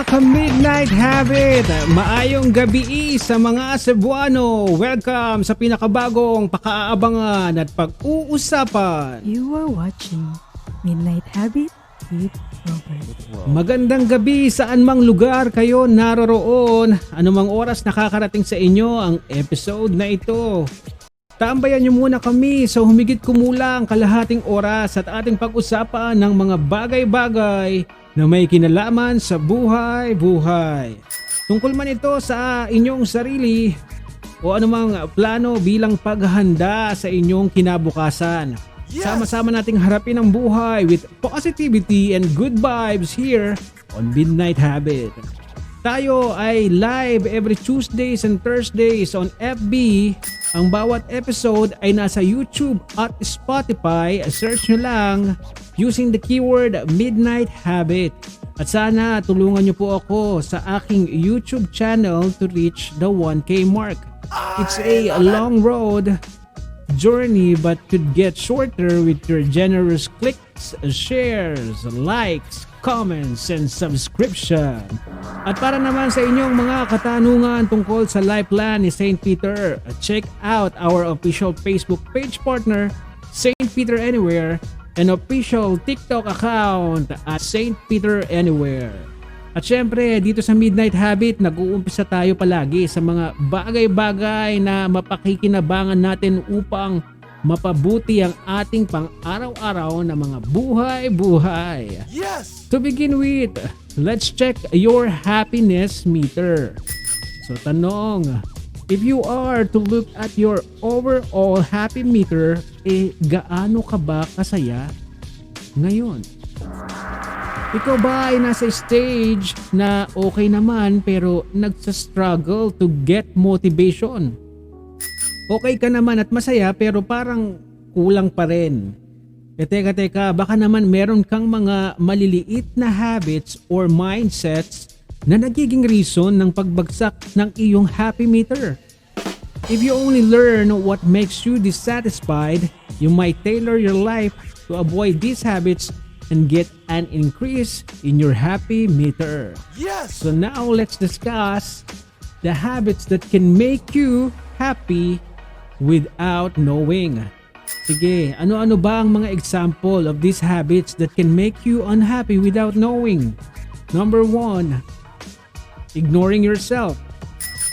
mga ka-Midnight Habit! Maayong gabi sa mga Cebuano! Welcome sa pinakabagong pakaabangan at pag-uusapan! You are watching Midnight Habit with Robert. Magandang gabi saan mang lugar kayo naroroon. Anumang oras nakakarating sa inyo ang episode na ito. Tambayan niyo muna kami sa humigit kumulang kalahating oras at ating pag-usapan ng mga bagay-bagay na may kinalaman sa buhay-buhay. Tungkol man ito sa inyong sarili o anumang plano bilang paghahanda sa inyong kinabukasan. Yes! Sama-sama nating harapin ang buhay with positivity and good vibes here on Midnight Habit. Tayo ay live every Tuesdays and Thursdays on FB. Ang bawat episode ay nasa YouTube at Spotify. Search nyo lang using the keyword Midnight Habit. At sana tulungan nyo po ako sa aking YouTube channel to reach the 1K mark. It's a long road journey but could get shorter with your generous clicks, shares, likes, comments, and subscription. At para naman sa inyong mga katanungan tungkol sa life plan ni St. Peter, check out our official Facebook page partner, St. Peter Anywhere, and official TikTok account at St. Peter Anywhere. At syempre, dito sa Midnight Habit, nag-uumpisa tayo palagi sa mga bagay-bagay na mapakikinabangan natin upang mapabuti ang ating pang-araw-araw na mga buhay-buhay. Yes! To begin with, let's check your happiness meter. So tanong, if you are to look at your overall happy meter, gaano ka ba kasaya ngayon? Ikaw ba ay nasa stage na okay naman pero nagsa-struggle to get motivation? Okay ka naman at masaya pero parang kulang pa rin. Teka, baka naman meron kang mga maliliit na habits or mindsets na nagiging reason ng pagbagsak ng iyong happy meter. If you only learn what makes you dissatisfied, you might tailor your life to avoid these habits and get an increase in your happy meter. Yes! So now let's discuss the habits that can make you happy without knowing. Sige, ano-ano ba ang mga example of these habits that can make you unhappy without knowing? Number 1, ignoring yourself.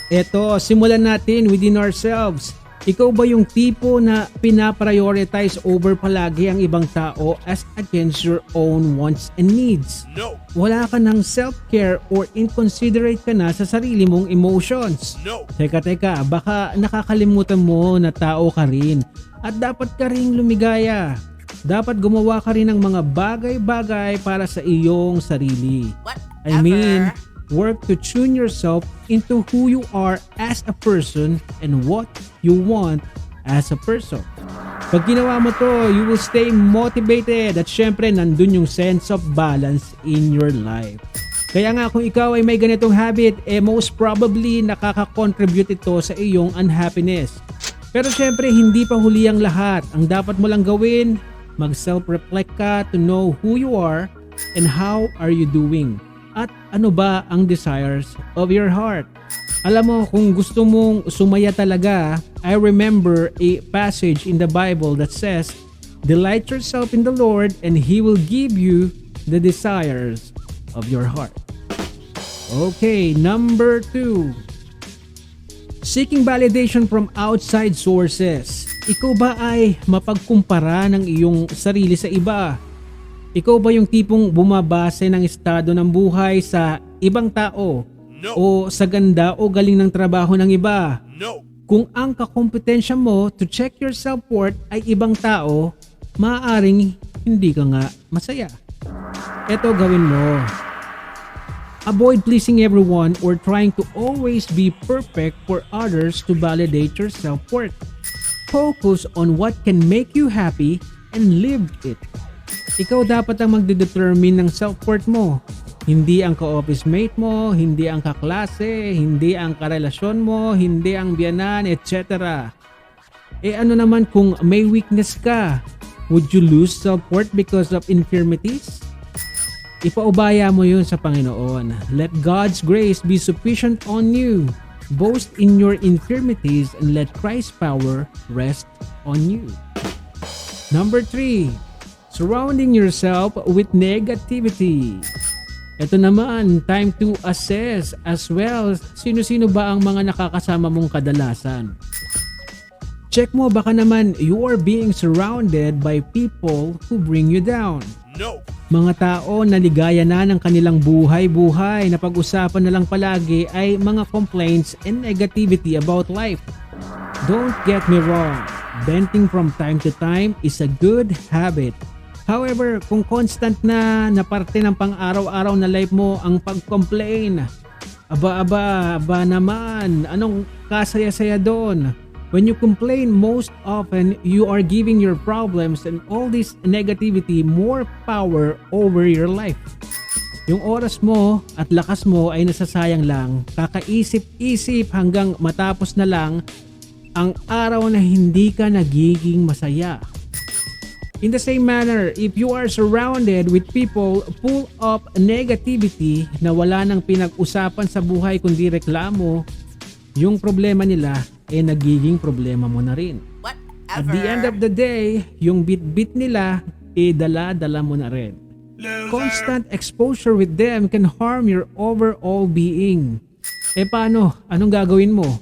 Eto, simulan natin within ourselves. Ikaw ba yung tipo na pinaprioritize over palagi ang ibang tao as against your own wants and needs? No. Wala ka ng self-care or inconsiderate ka na sa sarili mong emotions? No. Teka, baka nakakalimutan mo na tao ka rin at dapat ka ring lumigaya. Dapat gumawa ka rin ng mga bagay-bagay para sa iyong sarili. Whatever. I mean, work to tune yourself into who you are as a person and what you want as a person. Pag ginawa mo to, you will stay motivated at syempre nandun yung sense of balance in your life. Kaya nga kung ikaw ay may ganitong habit, most probably nakaka-contribute ito sa iyong unhappiness. Pero syempre hindi pa huli ang lahat. Ang dapat mo lang gawin, mag-self-reflect ka to know who you are and how are you doing. At ano ba ang desires of your heart? Alam mo, kung gusto mong sumaya talaga, I remember a passage in the Bible that says, "Delight yourself in the Lord and He will give you the desires of your heart." Okay, number 2. Seeking validation from outside sources. Ikaw ba ay mapagkumpara ng iyong sarili sa iba? Ikaw ba yung tipong bumabase ng estado ng buhay sa ibang tao? No. O sa ganda o galing ng trabaho ng iba? No. Kung ang kakompetensya mo to check your self-worth ay ibang tao, maaaring hindi ka nga masaya. Ito gawin mo. Avoid pleasing everyone or trying to always be perfect for others to validate your self-worth. Focus on what can make you happy and live it. Ikaw dapat ang magdedetermine ng self-worth mo. Hindi ang ka-office mate mo, hindi ang kaklase, hindi ang karelasyon mo, hindi ang biyanan, etc. Ano naman kung may weakness ka? Would you lose self-worth because of infirmities? Ipaubaya mo yun sa Panginoon. Let God's grace be sufficient on you. Boast in your infirmities and let Christ's power rest on you. Number 3, surrounding yourself with negativity. Ito naman, time to assess as well. Sino-sino ba ang mga nakakasama mong kadalasan? Check mo baka naman you are being surrounded by people who bring you down. No! Mga tao na ligaya na ng kanilang buhay-buhay na pag-usapan na lang palagi ay mga complaints and negativity about life. Don't get me wrong, venting from time to time is a good habit. However, kung constant na parte ng pang-araw-araw na life mo ang pag-complain, aba naman, anong kasaya-saya doon? When you complain most often, you are giving your problems and all this negativity more power over your life. Yung oras mo at lakas mo ay nasasayang lang, kakaisip-isip hanggang matapos na lang ang araw na hindi ka nagiging masaya. In the same manner, if you are surrounded with people full of negativity na wala nang pinag-usapan sa buhay kundi reklamo, yung problema nila ay nagiging problema mo na rin. Whatever. At the end of the day, yung bit-bit nila ay dala-dala mo na rin. Loser. Constant exposure with them can harm your overall being. Paano? Anong gagawin mo?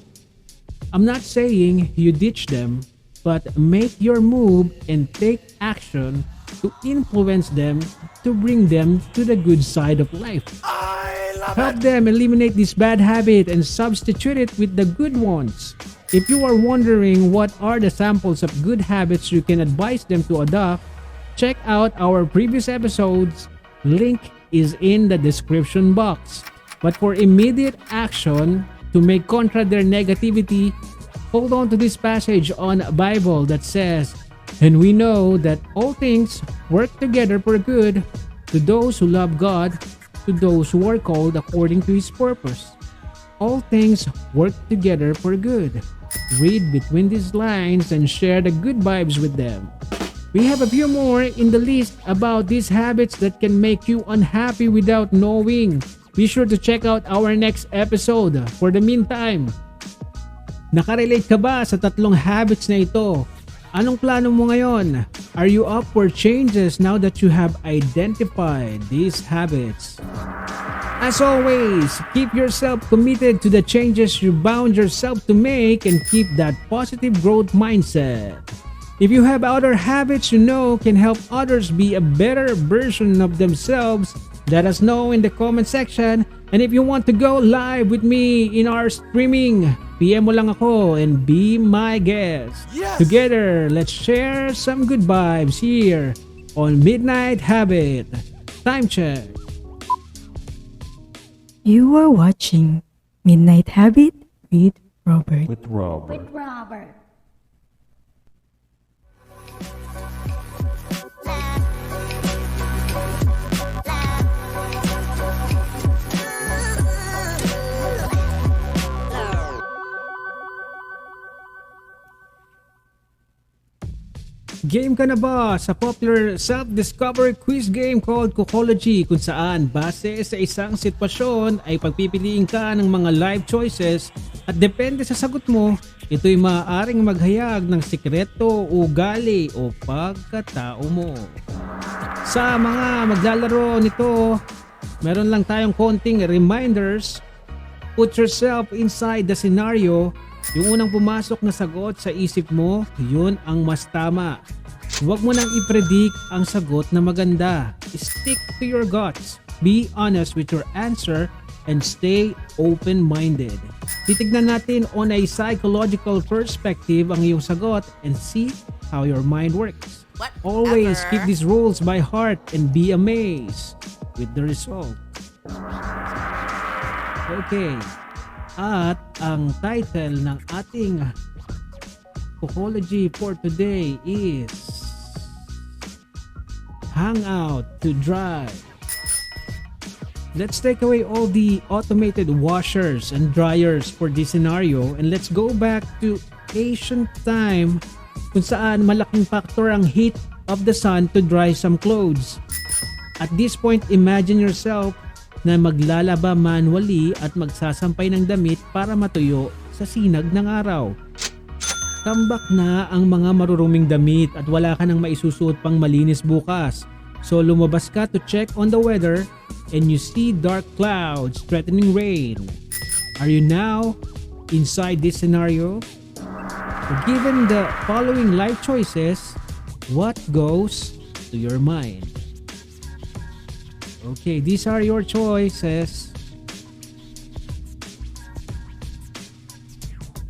I'm not saying you ditch them, but make your move and take action to influence them to bring them to the good side of life. I love Help it! them eliminate this bad habit and substitute it with the good ones. If you are wondering what are the samples of good habits you can advise them to adopt, check out our previous episodes. Link is in the description box. But for immediate action to make contra their negativity, hold on to this passage on Bible that says, "And we know that all things work together for good to those who love God, to those who are called according to His purpose." All things work together for good. Read between these lines and share the good vibes with them. We have a few more in the list about these habits that can make you unhappy without knowing. Be sure to check out our next episode. For the meantime, nakarelate ka ba sa tatlong habits na ito? Anong plano mo ngayon? Are you up for changes now that you have identified these habits? As always, keep yourself committed to the changes you bound yourself to make and keep that positive growth mindset. If you have other habits you know can help others be a better version of themselves, let us know in the comment section. And if you want to go live with me in our streaming, PM mo lang ako and be my guest. Yes! Together, let's share some good vibes here on Midnight Habit. Time check. You are watching Midnight Habit with Robert. with Robert. with Robert. Game ka na ba sa popular self-discovery quiz game called Kokology, kung saan base sa isang sitwasyon ay pagpipiliin ka ng mga life choices at depende sa sagot mo, ito'y maaaring maghayag ng sikreto, ugali o pagkatao mo. Sa mga maglalaro nito, meron lang tayong konting reminders. Put yourself inside the scenario. Yung unang pumasok na sagot sa isip mo, yun ang mas tama. Huwag mo nang i-predict ang sagot na maganda. Stick to your guts. Be honest with your answer and stay open-minded. Titignan natin on a psychological perspective ang iyong sagot and see how your mind works. Whatever. Always keep these rules by heart and be amazed with the result. Okay. At ang title ng ating Kokology for today is Hang Out to Dry. Let's take away all the automated washers and dryers for this scenario and let's go back to ancient time kung saan malaking factor ang heat of the sun to dry some clothes. At this point, imagine yourself na maglalaba manually at magsasampay ng damit para matuyo sa sinag ng araw. Tambak na ang mga maruruming damit at wala ka nang maisusuot pang malinis bukas. So lumabas ka to check on the weather and you see dark clouds threatening rain. Are you now inside this scenario? Given the following life choices, what goes to your mind? Okay, these are your choices.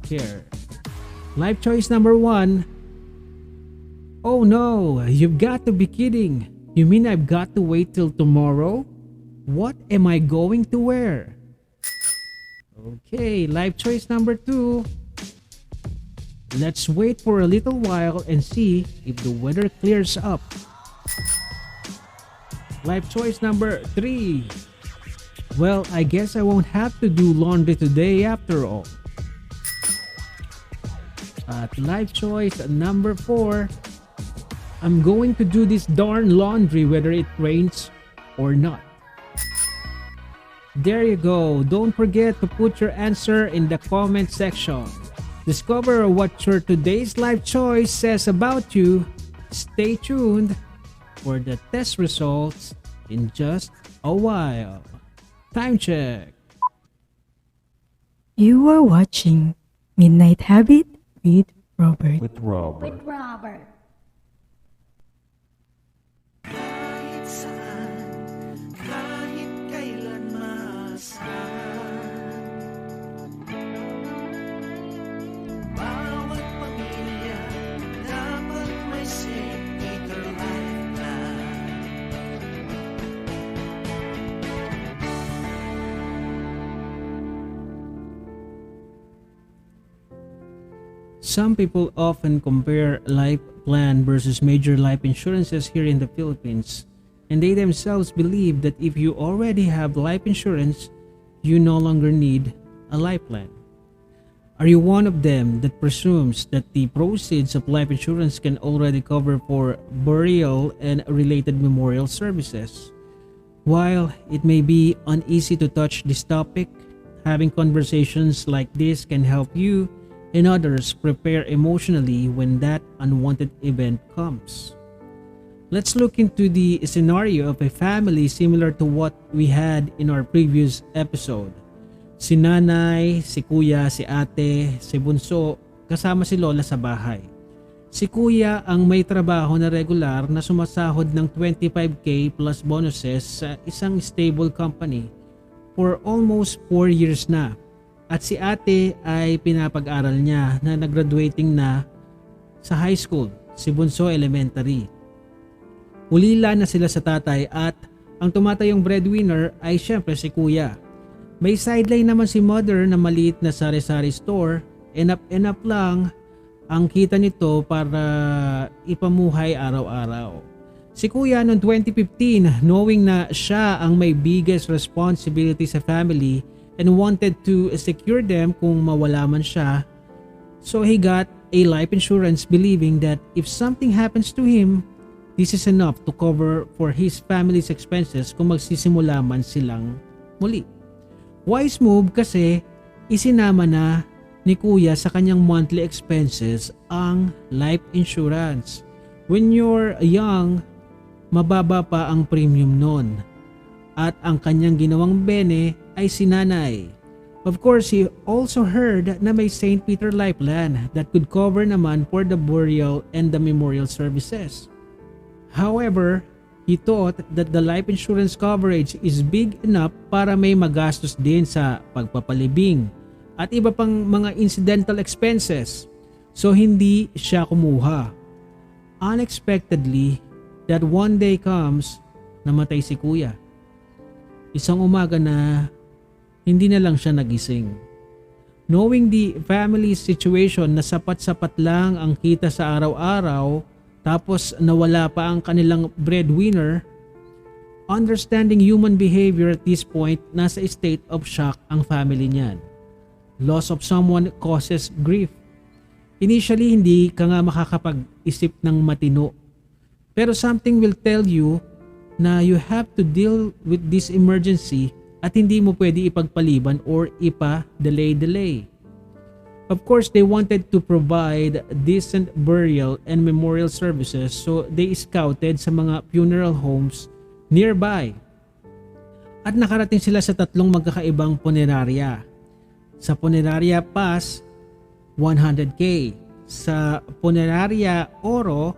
Here. Life choice number 1. Oh no, you've got to be kidding. You mean I've got to wait till tomorrow? What am I going to wear? Okay, life choice number 2. Let's wait for a little while and see if the weather clears up. Life choice number 3. Well, I guess I won't have to do laundry today after all. At life choice number 4. I'm going to do this darn laundry whether it rains or not. There you go. Don't forget to put your answer in the comment section. Discover what your today's life choice says about you. Stay tuned for the test results in just a while. Time check. You are watching Midnight Habit with Robert. With Robert. With Robert. Kahit saan, kahit kailan maasahan. Bawat pamilya dapat may sector life plan. Some people often compare life plan versus major life insurances here in the Philippines, and they themselves believe that if you already have life insurance, you no longer need a life plan. Are you one of them that presumes that the proceeds of life insurance can already cover for burial and related memorial services? While it may be uneasy to touch this topic, having conversations like this can help you and others prepare emotionally when that unwanted event comes. Let's look into the scenario of a family similar to what we had in our previous episode. Si nanay, si kuya, si ate, si bunso, kasama si lola sa bahay. Si kuya ang may trabaho na regular na sumasahod ng 25k plus bonuses sa isang stable company for almost 4 years na. At si ate ay pinapag-aral niya na nag-graduating na sa high school, si bunso elementary. Ulila na sila sa tatay at ang tumatayong breadwinner ay syempre si kuya. May sideline naman si mother na maliit na sari-sari store, enough lang ang kita nito para ipamuhay araw-araw. Si kuya noong 2015, knowing na siya ang may biggest responsibility sa family and wanted to secure them kung mawala man siya, so he got a life insurance believing that if something happens to him, this is enough to cover for his family's expenses kung magsisimula man silang muli. Wise move kasi isinama na ni kuya sa kanyang monthly expenses ang life insurance. When you're young, mababa pa ang premium nun. At ang kanyang ginawang bene ay si nanay. Of course, he also heard na may St. Peter Life Plan that could cover naman for the burial and the memorial services. However, he thought that the life insurance coverage is big enough para may magastos din sa pagpapalibing at iba pang mga incidental expenses. So hindi siya kumuha. Unexpectedly, that one day comes, namatay si kuya. Isang umaga na hindi na lang siya nagising. Knowing the family's situation na sapat-sapat lang ang kita sa araw-araw, tapos nawala pa ang kanilang breadwinner, understanding human behavior at this point, nasa state of shock ang family niyan. Loss of someone causes grief. Initially, hindi ka nga makakapag-isip ng matino. Pero something will tell you na you have to deal with this emergency at hindi mo pwede ipagpaliban or ipa-delay. Of course, they wanted to provide decent burial and memorial services, so they scouted sa mga funeral homes nearby. At nakarating sila sa 3 magkakaibang punerarya. Sa Punerarya Paz, 100K. Sa Punerarya Oro,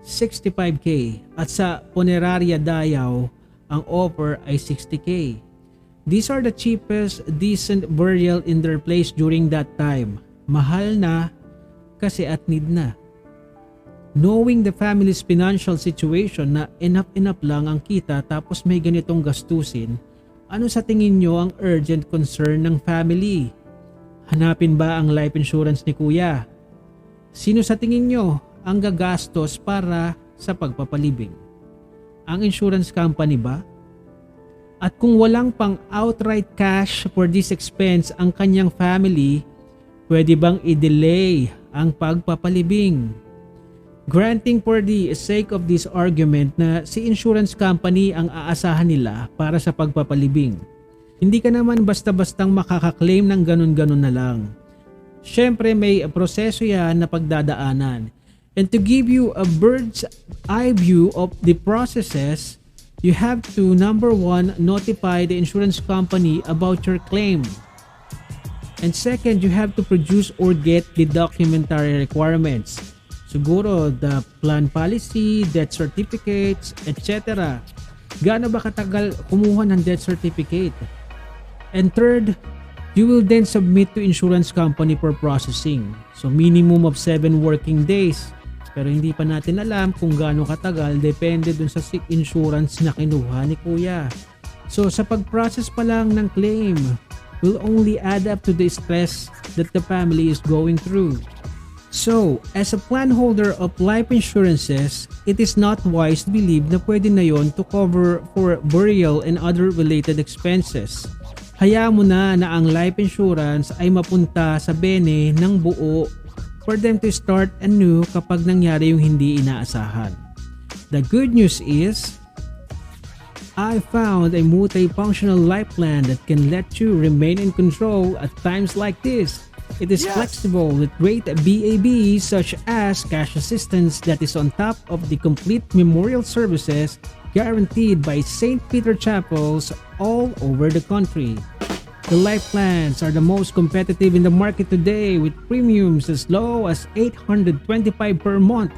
65K. At sa Punerarya Dayao, ang offer ay 60K. These are the cheapest decent burial in their place during that time. Mahal na kasi at need na. Knowing the family's financial situation na enough lang ang kita tapos may ganitong gastusin, ano sa tingin nyo ang urgent concern ng family? Hanapin ba ang life insurance ni kuya? Sino sa tingin nyo ang gagastos para sa pagpapalibing? Ang insurance company ba? At kung walang pang outright cash for this expense ang kanyang family, pwede bang i-delay ang pagpapalibing? Granting for the sake of this argument na si insurance company ang aasahan nila para sa pagpapalibing. Hindi ka naman basta-bastang makakaklaim ng ganun-ganun na lang. Syempre may proseso yan na pagdadaanan. And to give you a bird's eye view of the processes, you have to, number 1, notify the insurance company about your claim. And second, you have to produce or get the documentary requirements. Siguro the plan policy, death certificates, etc. Gaano ba katagal kumuha ng death certificate? And third, you will then submit to insurance company for processing. So minimum of 7 working days. Pero hindi pa natin alam kung gaano katagal, depende dun sa insurance na kinuha ni kuya. So sa pag-process pa lang ng claim, will only add up to the stress that the family is going through. So, as a plan holder of life insurances, it is not wise to believe na pwede na yon to cover for burial and other related expenses. Hayaan mo na ang life insurance ay mapunta sa bene ng buo for them to start anew kapag nangyari yung hindi inaasahan. The good news is, I found a multifunctional life plan that can let you remain in control at times like this. It is flexible with great BABs such as cash assistance that is on top of the complete memorial services guaranteed by St. Peter Chapels all over the country. The life plans are the most competitive in the market today with premiums as low as $825 per month.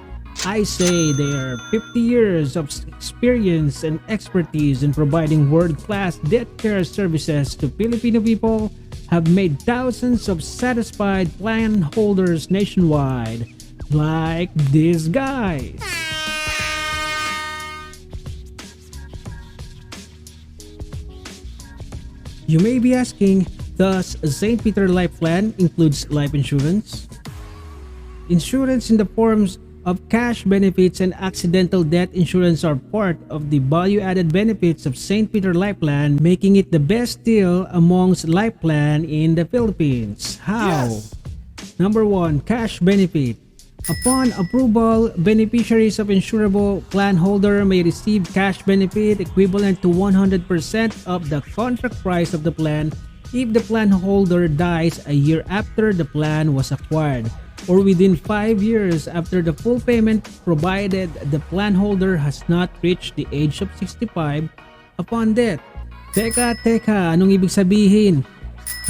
I say their 50 years of experience and expertise in providing world-class death care services to Filipino people have made thousands of satisfied plan holders nationwide, like these guys. You may be asking, does St. Peter Life Plan includes life insurance? Insurance in the forms of cash benefits and accidental death insurance are part of the value-added benefits of St. Peter Life Plan, making it the best deal amongst life plan in the Philippines. How? Number 1, cash benefit. Upon approval, beneficiaries of insurable plan holder may receive cash benefit equivalent to 100% of the contract price of the plan if the plan holder dies a year after the plan was acquired, or within 5 years after the full payment, provided the plan holder has not reached the age of 65 upon death. Teka, anong ibig sabihin?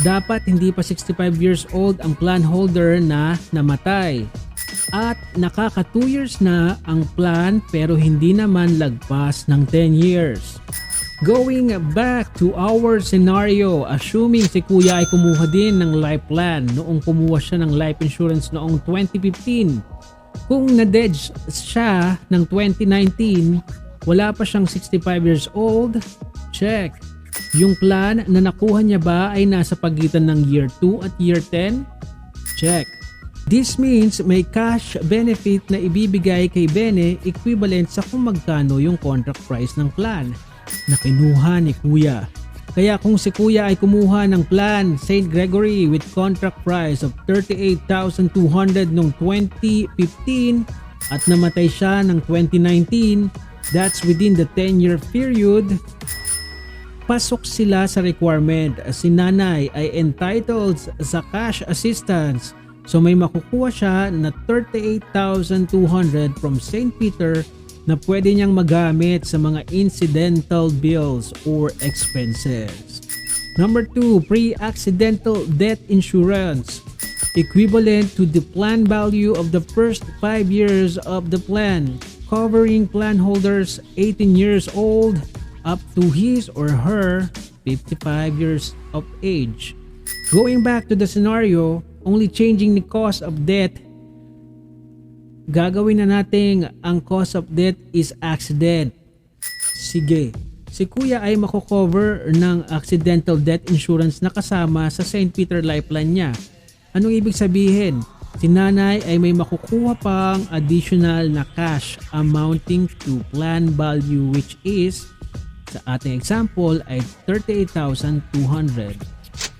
Dapat hindi pa 65 years old ang plan holder na namatay. At nakaka 2 years na ang plan pero hindi naman lagpas ng 10 years. Going back to our scenario, assuming si kuya ay kumuha din ng life plan noong kumuha siya ng life insurance noong 2015. Kung na-dead siya ng 2019, wala pa siyang 65 years old, check. Yung plan na nakuha niya ba ay nasa pagitan ng year 2 at year 10? Check. This means may cash benefit na ibibigay kay Bene equivalent sa kung magkano yung contract price ng plan na kinuha ni kuya. Kaya kung si kuya ay kumuha ng plan St. Gregory with contract price of 38,200 noong 2015 at namatay siya ng 2019, that's within the 10-year period, pasok sila sa requirement. Si nanay ay entitled sa cash assistance. So may makukuha siya na 38,200 from St. Peter na pwede niyang magamit sa mga incidental bills or expenses. Number 2, pre-accidental death insurance. Equivalent to the plan value of the first 5 years of the plan, covering plan holders 18 years old up to his or her 55 years of age. Going back to the scenario, only changing the cause of death, gagawin na natin ang cause of death is accident. Sige, si kuya ay makocover ng accidental death insurance na kasama sa St. Peter Lifeline niya. Anong ibig sabihin? Si nanay ay may makukuha pang additional na cash amounting to plan value, which is, sa ating example, ay 38,200.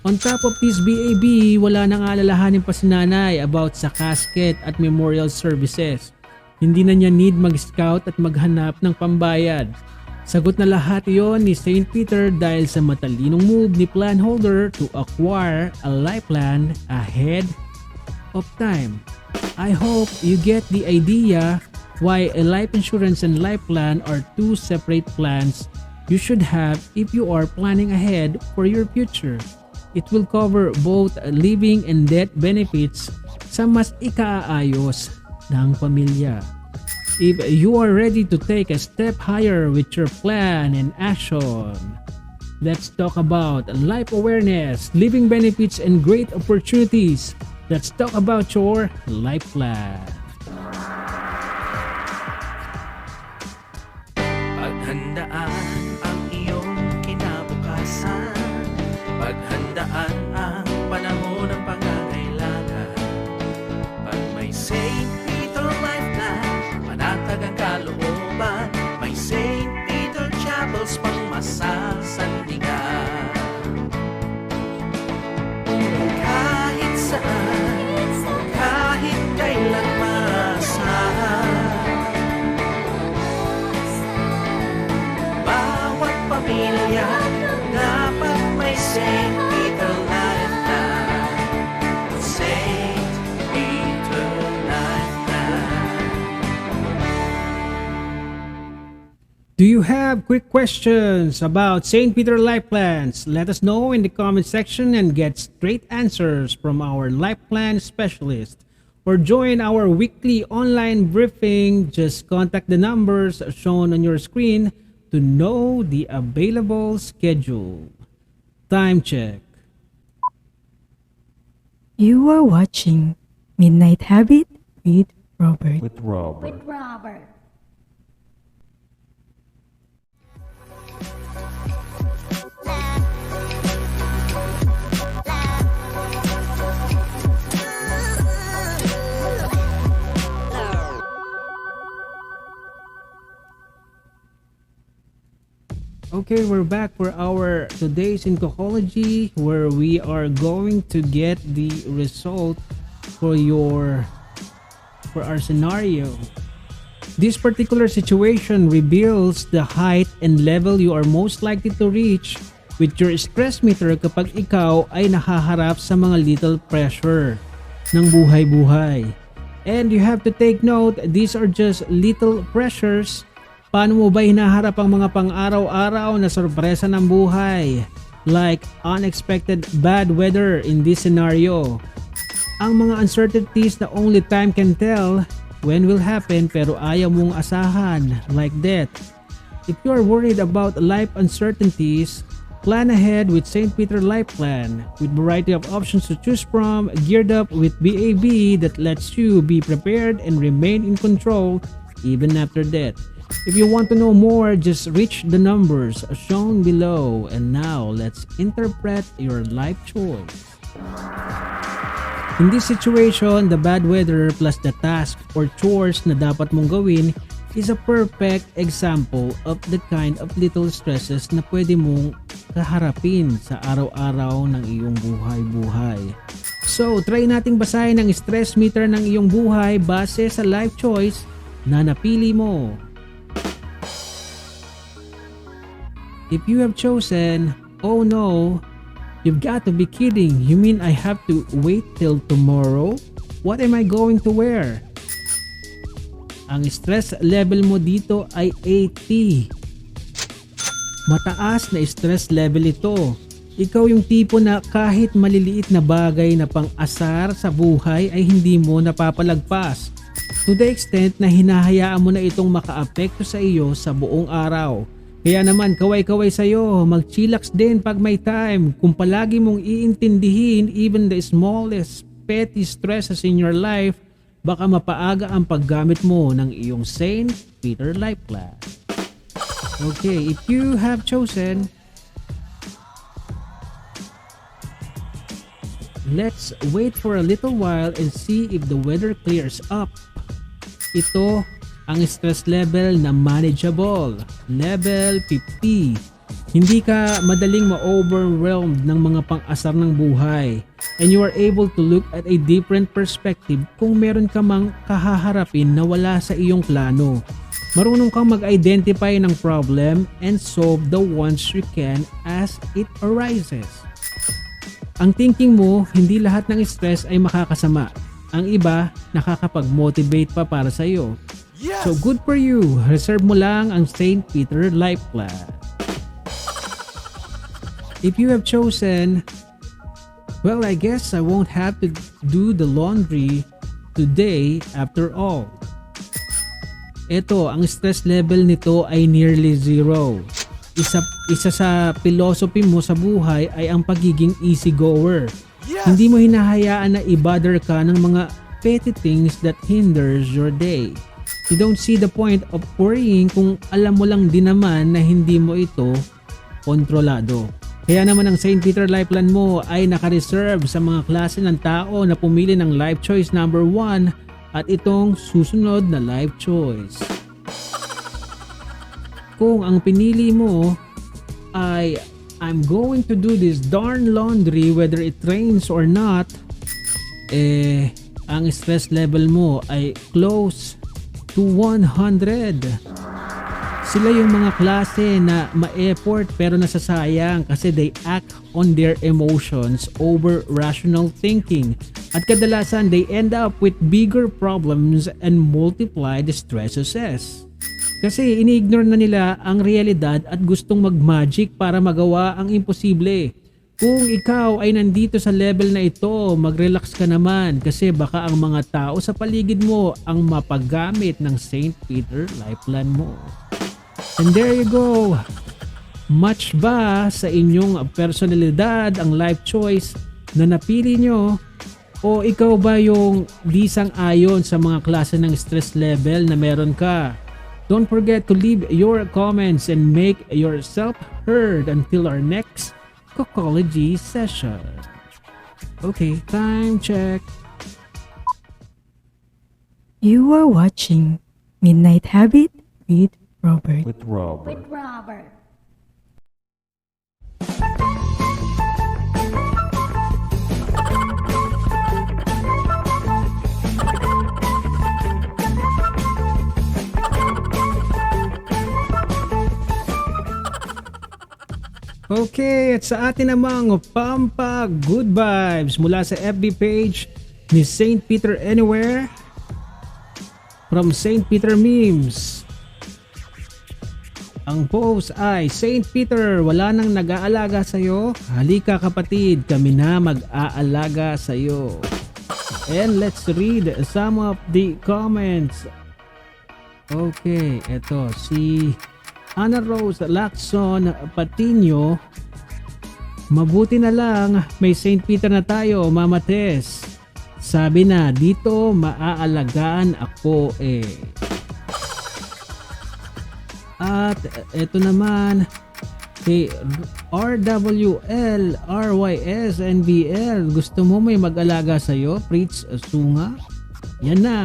On top of this BAB, wala nang alalahanin pa si nanay about sa casket at memorial services. Hindi na niya need mag-scout at maghanap ng pambayad. Sagot na lahat yon ni St. Peter dahil sa matalinong move ni plan holder to acquire a life plan ahead of time. I hope you get the idea why a life insurance and life plan are two separate plans you should have if you are planning ahead for your future. It will cover both living and death benefits sa mas ikaayos ng pamilya. If you are ready to take a step higher with your plan and action, let's talk about life awareness, living benefits, and great opportunities. Let's talk about your life plan. Paghandaan ang iyong kinabukasan, paghandaan ang panahon ng pangangailangan. Pag may St. Peter Life Plan, panatag ang kalooban. May St. Peter Chapels pang masasandigan. Kahit saan, kahit kailan maasahan, bawat pamilya dapat may St. Peter Life Plan. St. Peter Life Plan. Do you have quick questions about St. Peter Life Plans? Let us know in the comment section and get straight answers from our life plan specialist. Or join our weekly online briefing. Just contact the numbers shown on your screen to know the available schedule. Time check. You are watching Midnight Habit with Robert. with Robert. Robert. Okay, we're back for our today's in Kokology, where we are going to get the result for our scenario. This particular situation reveals the height and level you are most likely to reach with your stress meter kapag ikaw ay nahaharap sa mga little pressure ng buhay-buhay. And you have to take note, these are just little pressures. Paano mo ba hinaharap ang mga pang-araw-araw na sorpresa ng buhay? Like unexpected bad weather in this scenario. Ang mga uncertainties na only time can tell when will happen pero ayaw mong asahan, like death. If you are worried about life uncertainties, plan ahead with St. Peter Life Plan with variety of options to choose from, geared up with BAB that lets you be prepared and remain in control even after death. If you want to know more, just reach the numbers shown below. And now, let's interpret your life choice. In this situation, the bad weather plus the task or chores na dapat mong gawin is a perfect example of the kind of little stresses na pwede mong kaharapin sa araw-araw ng iyong buhay-buhay. So, try nating basahin ang stress meter ng iyong buhay base sa life choice na napili mo. If you have chosen, oh no, you've got to be kidding. You mean I have to wait till tomorrow? What am I going to wear? Ang stress level mo dito ay 80. Mataas na stress level ito. Ikaw yung tipo na kahit maliliit na bagay na pang-asar sa buhay ay hindi mo napapalagpas. To the extent na hinahayaan mo na itong makaapekto sa iyo sa buong araw. Kaya naman kaway-kaway sa'yo, mag-chillax din pag may time. Kung palagi mong iintindihin even the smallest petty stresses in your life, baka mapaaga ang paggamit mo ng iyong St. Peter Life Class. Okay, if you have chosen, let's wait for a little while and see if the weather clears up. Ito ang stress level na manageable, level 50. Hindi ka madaling ma-overwhelmed ng mga pang-asar ng buhay, and you are able to look at a different perspective kung meron ka mang kahaharapin na wala sa iyong plano. Marunong kang mag-identify ng problem and solve the ones you can as it arises. Ang thinking mo, hindi lahat ng stress ay makakasama. Ang iba, nakakapag-motivate pa para sa iyo. Yes! So good for you. Reserve mo lang ang St. Peter Life Class. If you have chosen, well, I guess I won't have to do the laundry today after all. Ito, ang stress level nito ay nearly zero. Isa sa philosophy mo sa buhay ay ang pagiging easygoer. Yes! Hindi mo hinahayaan na i-bother ka ng mga petty things that hinders your day. You don't see the point of worrying kung alam mo lang din naman na hindi mo ito kontrolado. Kaya naman ang St. Peter Life Plan mo ay naka-reserve sa mga klase ng tao na pumili ng life choice number 1 at itong susunod na life choice. Kung ang pinili mo ay I'm going to do this darn laundry whether it rains or not, ang stress level mo ay close to 100. Sila yung mga klase na ma-effort pero nasasayang kasi they act on their emotions over rational thinking. At kadalasan they end up with bigger problems and multiply the stresses. Kasi ini-ignore na nila ang realidad at gustong mag-magic para magawa ang imposible. Kung ikaw ay nandito sa level na ito, mag-relax ka naman kasi baka ang mga tao sa paligid mo ang mapagamit ng St. Peter Life Plan mo. And there you go. Match ba sa inyong personalidad ang life choice na napili nyo? O ikaw ba yung di sang-ayon sa mga klase ng stress level na meron ka? Don't forget to leave your comments and make yourself heard until our next Kokology session. Okay, time check. You are watching Midnight Habit with Robert. With Robert. Okay, at sa atin namang Pampa Good Vibes mula sa FB page ni St. Peter Anywhere from St. Peter Memes. Ang post ay, St. Peter, wala nang nag-aalaga sa'yo. Halika kapatid, kami na mag-aalaga sa'yo. And let's read some of the comments. Okay, eto si Ana Rose Lacson Patino. Mabuti na lang may St. Peter na tayo, Mama Tess. Sabi na dito maaalagaan ako eh. At eto naman si RWL RYS NBL, gusto mo may mag-alaga sa'yo? Preach Sunga? Yan na.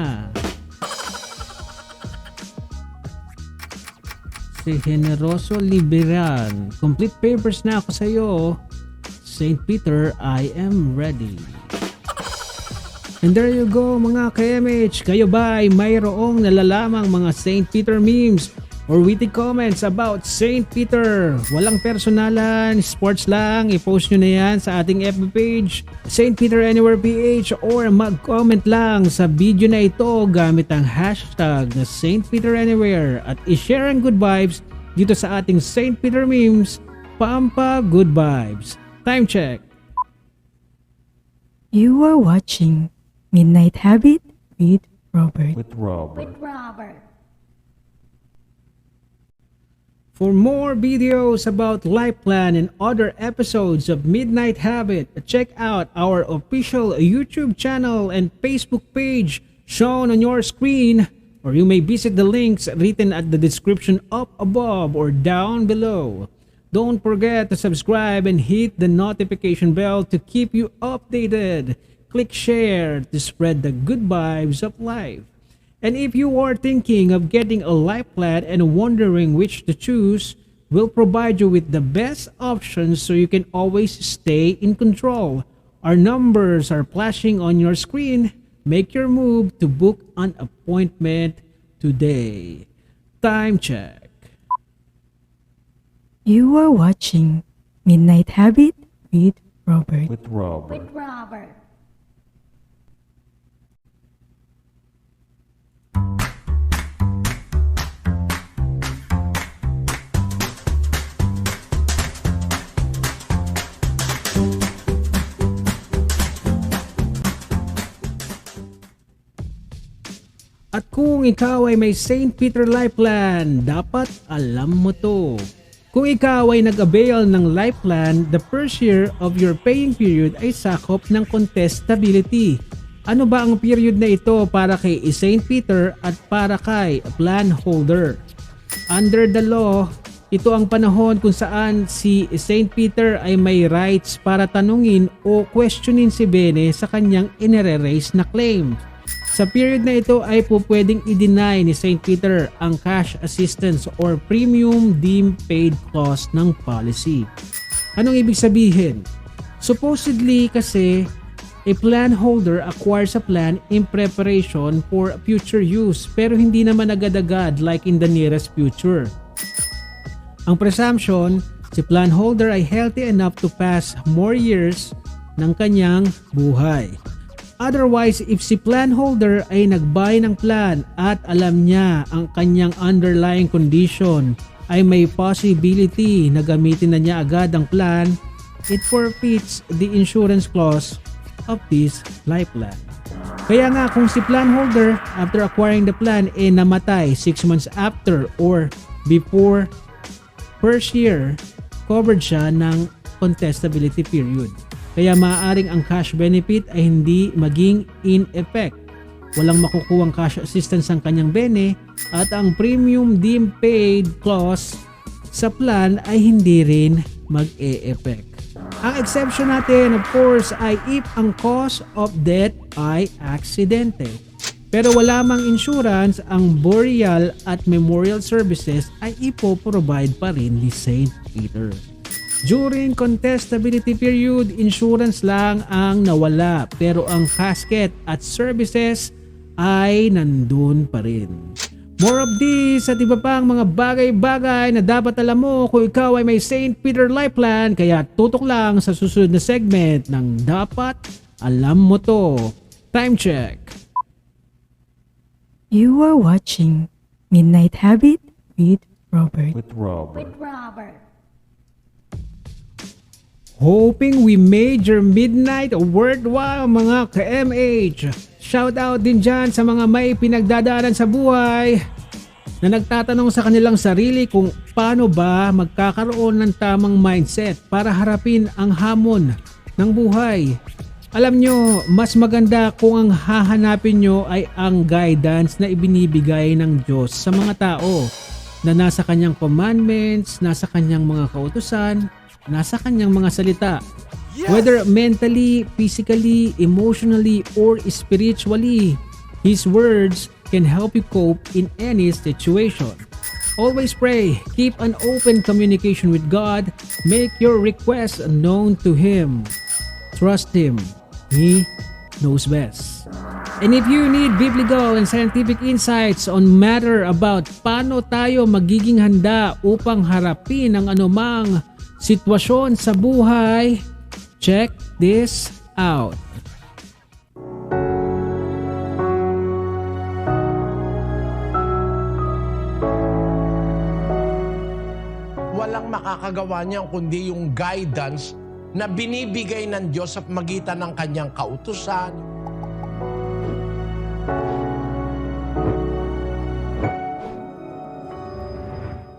Si Generoso Liberan, complete papers na ako sa iyo. St. Peter, I am ready. And there you go mga ka-MH. Kayo ba ay mayroong nalalamang mga St. Peter memes or witty comments about St. Peter. Walang personalan, sports lang, i-post nyo na yan sa ating FB page, St. Peter Anywhere PH, or mag-comment lang sa video na ito gamit ang hashtag na St. Peter Anywhere at i-share ang good vibes dito sa ating St. Peter memes, Pampa Good Vibes. Time check. You are watching Midnight Habit with Robert. For more videos about life plan and other episodes of Midnight Habit, check out our official YouTube channel and Facebook page shown on your screen, or you may visit the links written at the description up above or down below. Don't forget to subscribe and hit the notification bell to keep you updated. Click share to spread the good vibes of life. And if you are thinking of getting a life plan and wondering which to choose, we'll provide you with the best options so you can always stay in control. Our numbers are flashing on your screen. Make your move to book an appointment today. Time check. You are watching Midnight Habit with Robert. At kung ikaw ay may St. Peter Life Plan, dapat alam mo to. Kung ikaw ay nag-avail ng life plan, the first year of your paying period ay sakop ng contestability. Ano ba ang period na ito para kay St. Peter at para kay plan holder? Under the law, ito ang panahon kung saan si St. Peter ay may rights para tanungin o questionin si Bene sa kanyang inire-raise na claim. Sa period na ito ay pwedeng i-deny ni St. Peter ang cash assistance or premium deemed paid clause ng policy. Anong ibig sabihin? Supposedly kasi, a plan holder acquires a plan in preparation for future use pero hindi naman agad-agad like in the nearest future. Ang presumption, si plan holder ay healthy enough to pass more years ng kanyang buhay. Otherwise, if si plan holder ay nag-buy ng plan at alam niya ang kanyang underlying condition ay may possibility na gamitin na niya agad ang plan, it forfeits the insurance clause of this life plan. Kaya nga kung si plan holder after acquiring the plan ay namatay 6 months after or before first year, covered siya ng contestability period. Kaya maaaring ang cash benefit ay hindi maging in effect. Walang makukuhang cash assistance ang kanyang bene at ang premium deemed paid clause sa plan ay hindi rin mag-e-effect. Ang exception natin of course ay if ang cause of death ay aksidente. Pero wala mang insurance, ang burial at memorial services ay ipo-provide pa rin ni St. Peter. During contestability period, insurance lang ang nawala pero ang casket at services ay nandun pa rin. More of this at iba pang mga bagay-bagay na dapat alam mo kung ikaw ay may St. Peter Life Plan, kaya tutok lang sa susunod na segment ng Dapat Alam Mo To. Time check. You are watching Midnight Habit with Robert. Hoping we made your midnight worthwhile mga ka-MH. Shout out din dyan sa mga may pinagdadaanan sa buhay na nagtatanong sa kanilang sarili kung paano ba magkakaroon ng tamang mindset para harapin ang hamon ng buhay. Alam nyo, mas maganda kung ang hahanapin nyo ay ang guidance na ibinibigay ng Diyos sa mga tao na nasa kanyang commandments, nasa kanyang mga kautusan, nasa kanyang mga salita. Whether mentally, physically, emotionally, or spiritually, His words can help you cope in any situation. Always pray, keep an open communication with God, make your requests known to Him. Trust Him, He knows best. And if you need biblical and scientific insights on matter about paano tayo magiging handa upang harapin ang anumang sitwasyon sa buhay, check this out. Walang makakagawa niyan kundi yung guidance na binibigay ng Diyos sa magitan ng kanyang kautusan.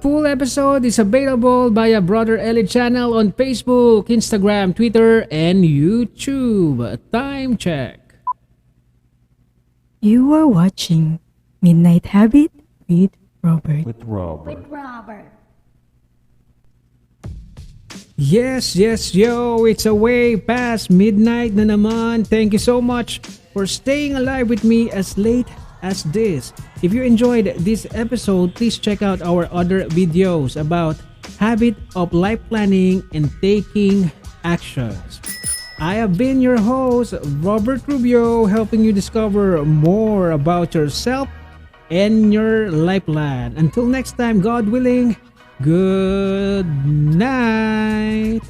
Full episode is available via Brother Ellie channel on Facebook, Instagram, Twitter, and YouTube. Time check. You are watching Midnight Habit with Robert. With Robert. With Robert. Yes, yo, it's a way past midnight na naman. Thank you so much for staying alive with me as late as this. If you enjoyed this episode, please check out our other videos about habit of life planning and taking actions. I have been your host, Robert Rubio, helping you discover more about yourself and your life plan. Until next time, God willing, good night.